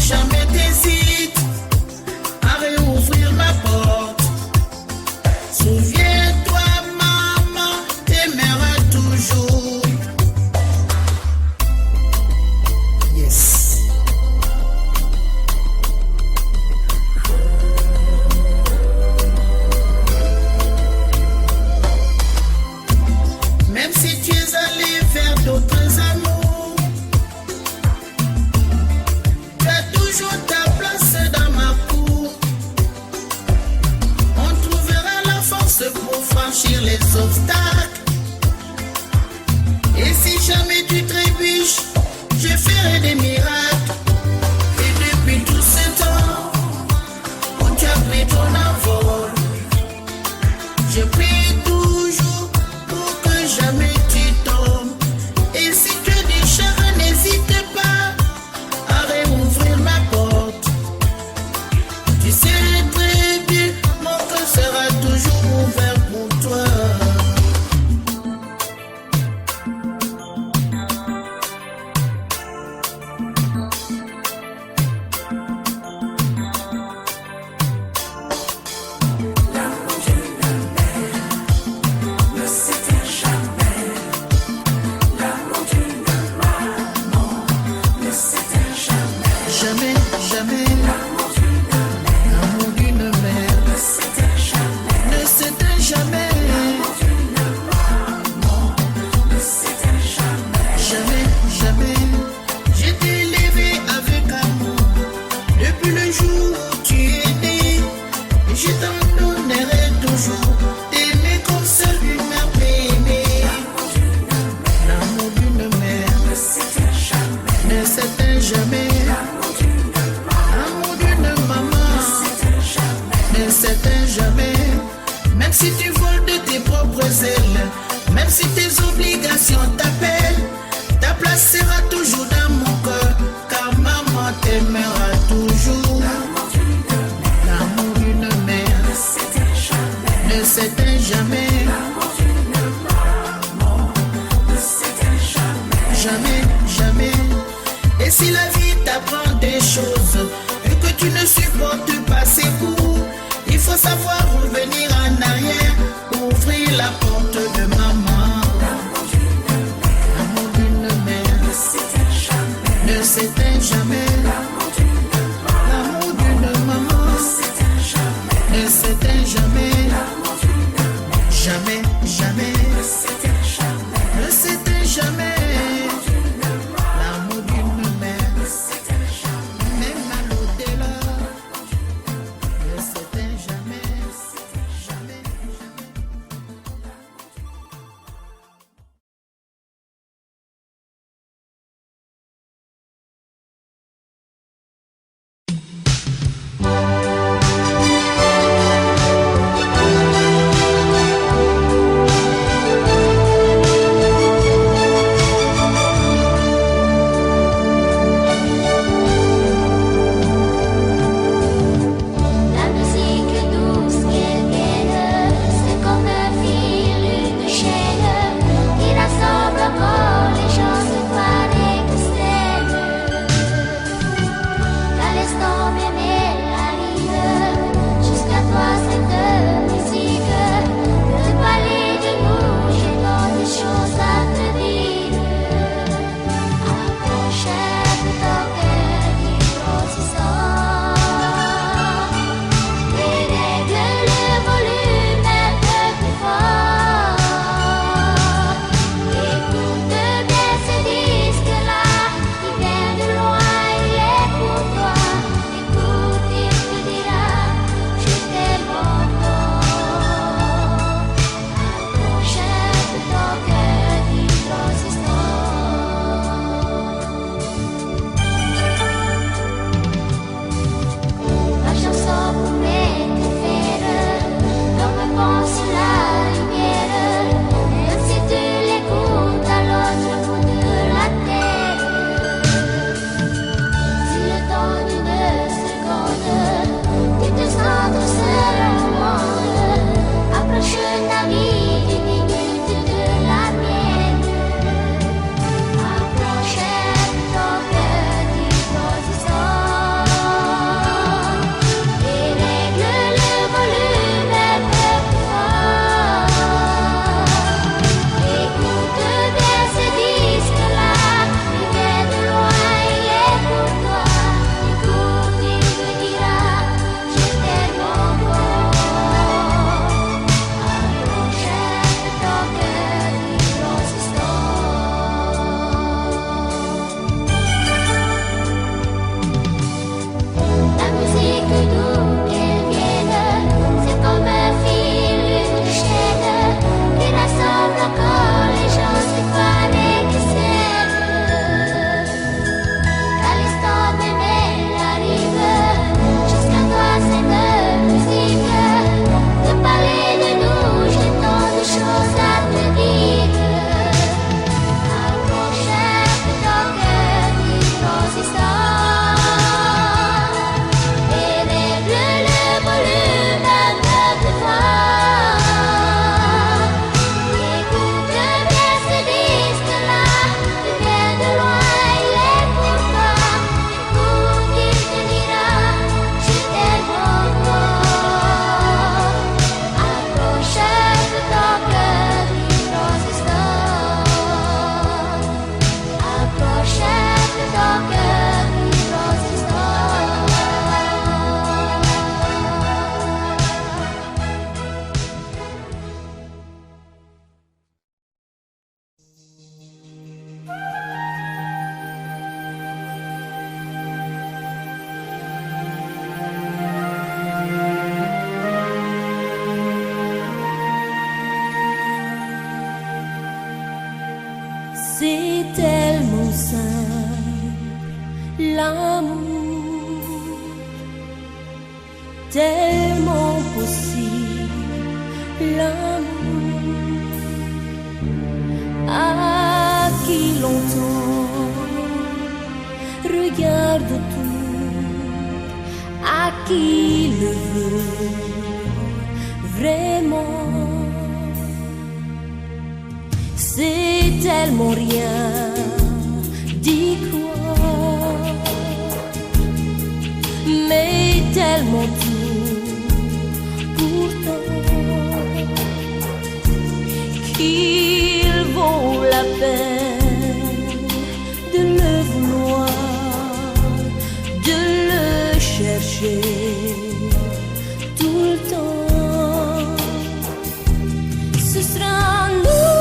jamais t'hésites à réouvrir ma porte. Souviens-toi, maman t'aimera toujours. Yes. Même si tu es allé vers d'autres amours, tu as toujours ta place dans ma cour. On trouvera la force pour franchir les obstacles. Et si jamais tu trébuches, je ferai des miracles. Et depuis tout ce temps où tu as pris ton envol, je prie toujours pour que jamais tu tombes. Et si tu déchires, n'hésite pas à réouvrir ma porte. Tu sais très bien, mon cœur sera toujours ouvert pour toi. Jamais, jamais, l'amour d'une mère ne s'éteint jamais, ne s'éteint jamais, jamais, jamais. Je t'ai élevé avec amour depuis le jour où tu es né. Et je t'en donnerai toujours, t'aimer comme seule une mère peut aimer. L'amour d'une mère ne s'éteint jamais, ne s'éteint jamais. Ne s'éteint jamais. Même si tu voles de tes propres ailes, même si tes obligations t'appellent, ta place sera toujours dans mon cœur, car maman t'aimera toujours. L'amour d'une mère ne s'éteint jamais. Jamais, jamais. Et si la vie t'apprend des choses et que tu ne supportes pas ses coups, il faut savoir revenir en arrière, ouvrir la porte de maman. L'amour d'une mère ne s'éteint jamais. L'amour d'une maman ne s'éteint jamais. Jamais, jamais, ne s'éteint jamais. L'amour d'une mère ne s'éteint jamais. tellement possible l'amour. À qui l'entend, regarde autour, à qui le veut vraiment. C'est tellement rien d'y croire, mais tellement tout pourtant qu'il vaut la peine de le vouloir, de le chercher tout le temps. Ce sera nous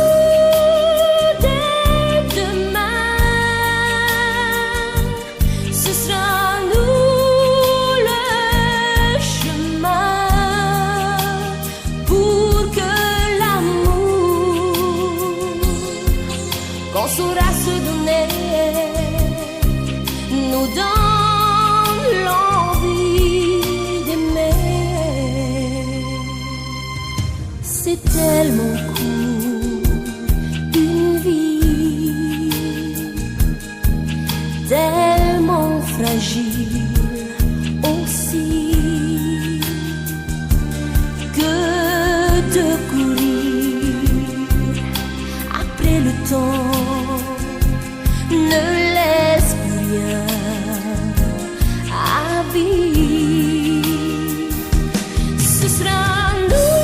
dès demain, ce sera nous le chemin pour que l'amour qu'on saura se donner nous donne l'envie d'aimer. C'est tellement court une vie, tellement fragile aussi, que de courir après le temps ne laisse plus rien à vivre. Ce sera nous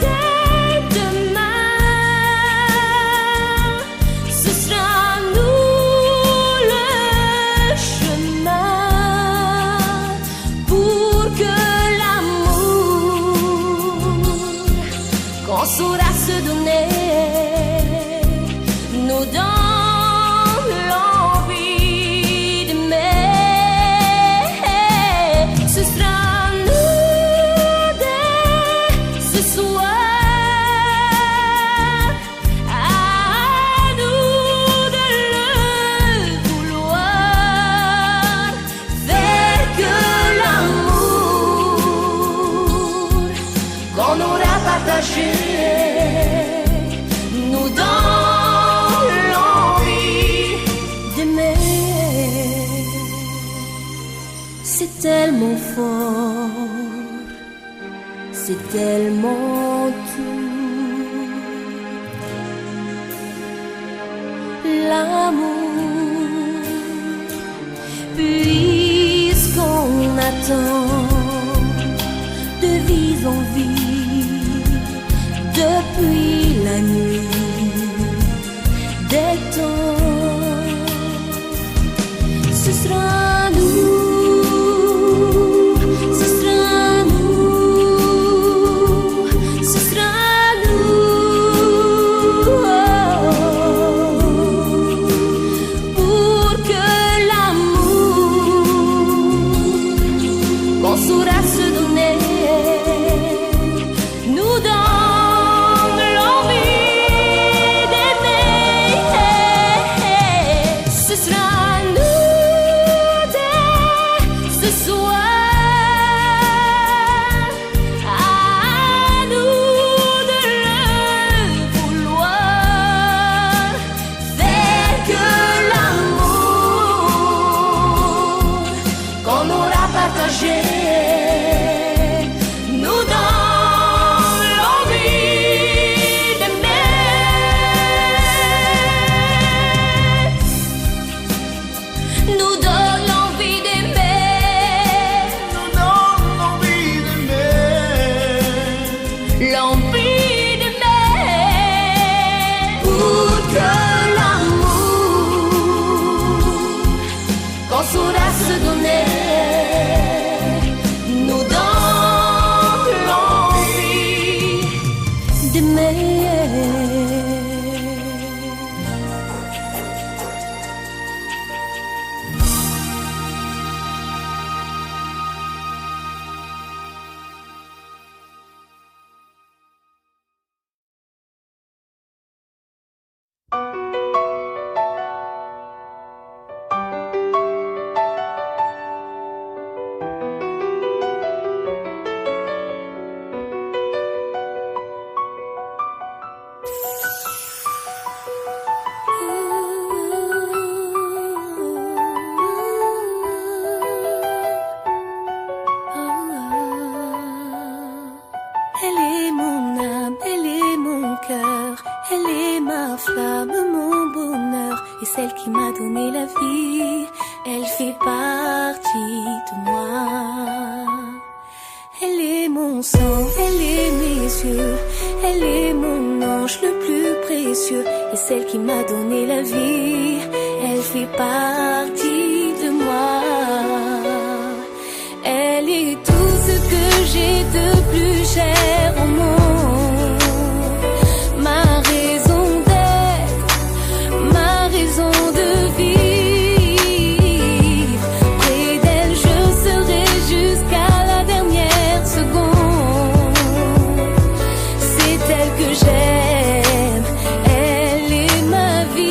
dès demain, ce sera nous le chemin pour que l'amour qu'on saura se donner nous donne l'envie d'aimer. Ce sera nous dès ce soir, à nous de le vouloir, faire que l'amour qu'on aura partagé nous donne l'envie d'aimer. C'est tellement fort, c'est tellement tout, l'amour, puisqu'on attend de vie en vie depuis la nuit des temps. Ce sera nous, ce sera nous, ce sera nous, pour que l'amour qu'on saura se donner nous donne l'envie d'aimer. Ce sera nous dès ce soir, à nous de le vouloir, faire que l'amour qu'on aura partagé nous donne l'envie d'aimer, nous donne l'envie d'aimer, nous donne l'envie d'aimer. l'envie d'aimer, pour que l'amour qu'on saura se donner nous donne l'envie d'aimer. qui m'a donné la vie. Elle fait partie de moi. Elle est mon sang, elle est mes yeux. Elle est mon ange le plus précieux. Et celle qui m'a donné la vie, elle fait partie de moi. Elle est tout ce que j'ai de plus cher au monde. Ma raison d'être, ma raison de vivre. Près d'elle je serai jusqu'à la dernière seconde. C'est elle que j'aime, elle est ma vie.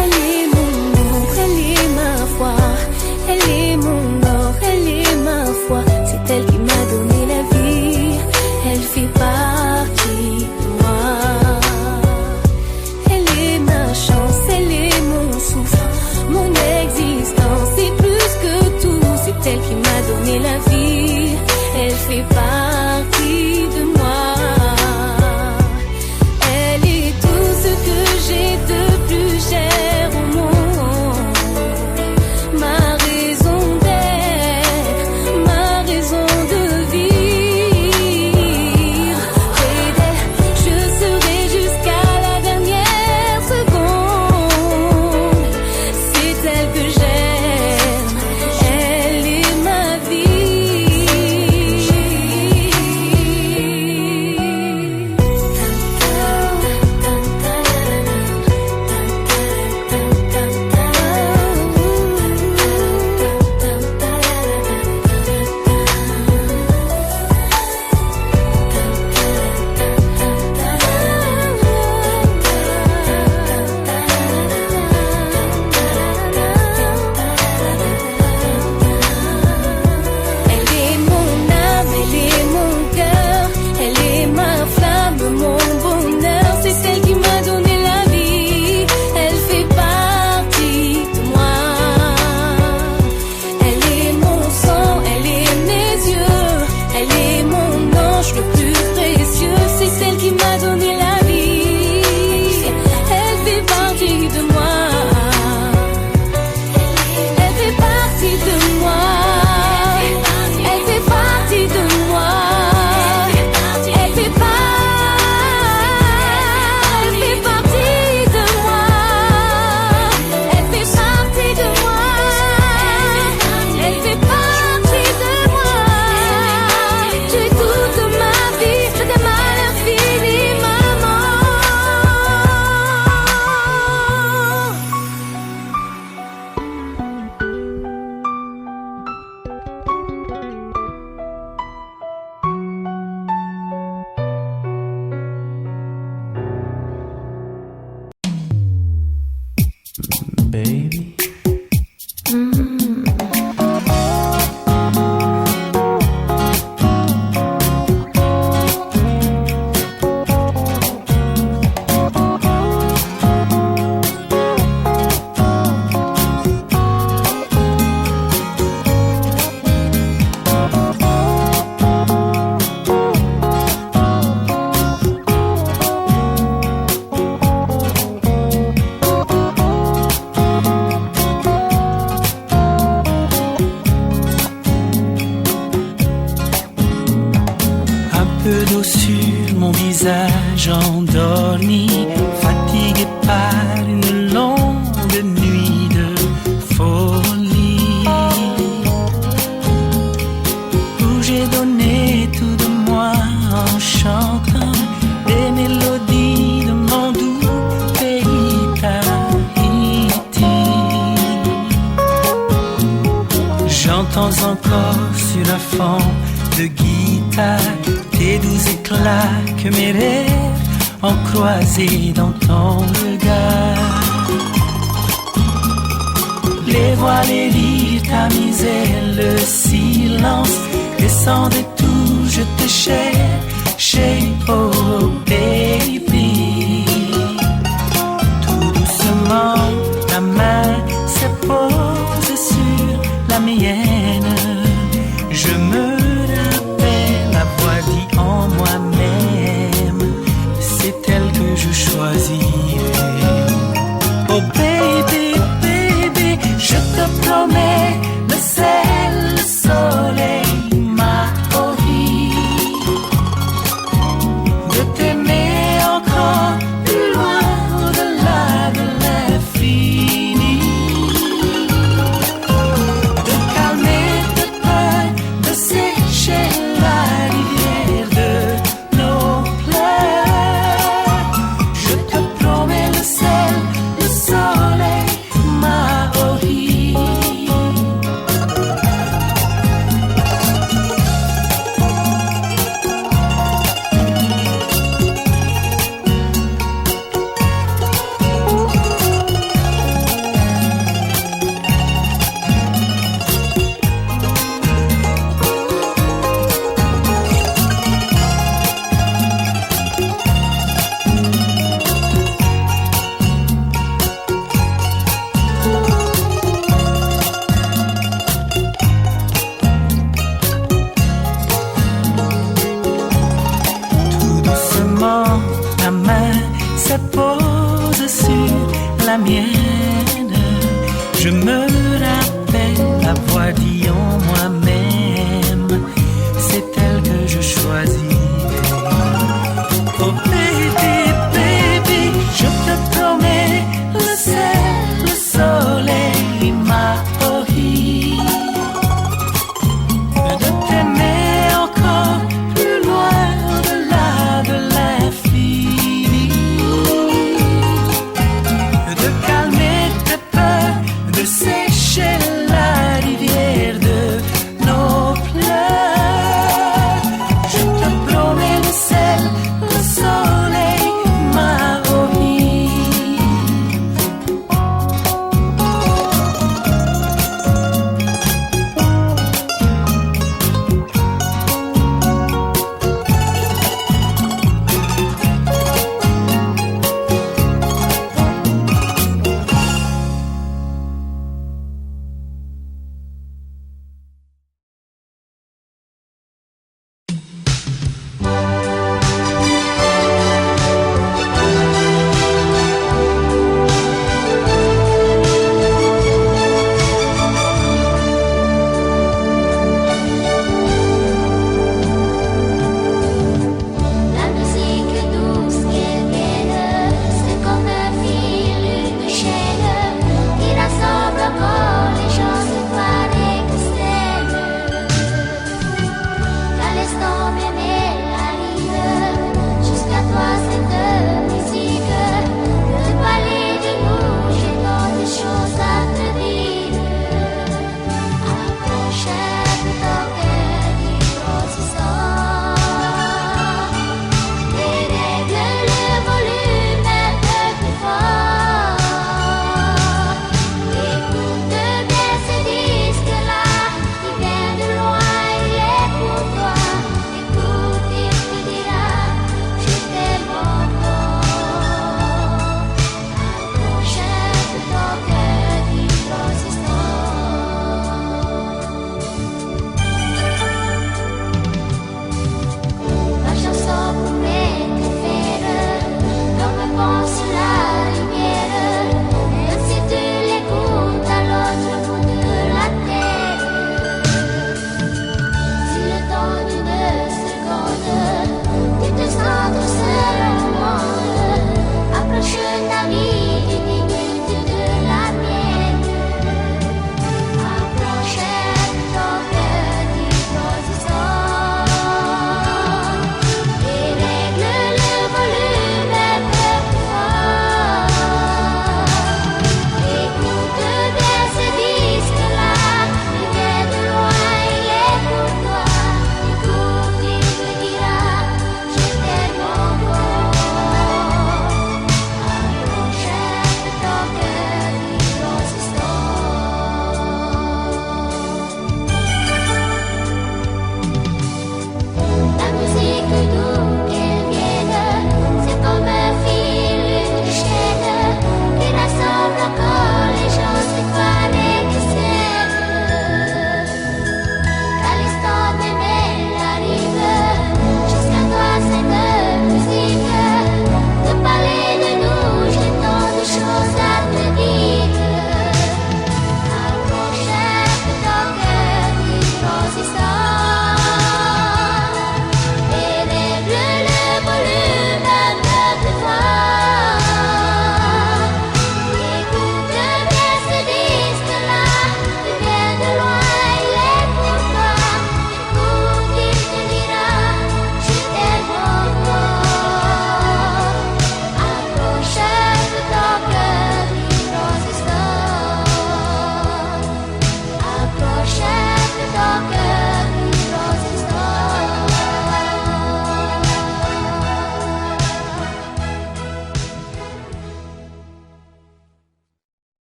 Elle est mon ombre, elle est ma foi. Elle est mon or, elle est ma foi. C'est elle qui m'a donné la vie. Elle fait partie de moi. Elle est ma chance, elle est mon souffle, mon existence. C'est plus que tout. C'est elle qui m'a donné la vie. Elle fait partie de moi. Elle est tout ce que j'ai de plus cher au monde. Ma raison d'être, ma raison de vivre. Près d'elle, je serai jusqu'à la dernière seconde. C'est elle que j'aime, elle est ma Elle est mon âme, elle est mon cœur, elle est ma flamme, mon bonheur. C'est celle qui m'a donné la vie. Elle fait partie de moi. Elle est mon sang, elle est mes yeux. Elle est mon ange le plus précieux. C'est celle qui m'a donné la vie. Elle fait partie de moi. Elle fait partie de moi. Elle fait partie de moi. Elle fait partie de moi. Elle fait partie de moi. Elle fait partie de moi. Tu es toute ma vie. Je t'aime à l'infini, maman. Baby, un peu d'eau sur mon visage endormi, fatigué par une longue nuit de folie, où j'ai donné tout de moi en chantant des mélodies de mon doux pays Tahiti. J'entends encore sur un fond de guitare tes doux éclats que mes rêves ont croisés dans ton regard. dévoiler, lire, tamiser le silence. Et sans détour, je te cherche, oh baby. Tout doucement, ta main se pose sur la mienne. Je me rappelle la voix dit en moi-même, c'est elle que je choisirai. Oh baby, baby, je te promets, ne sais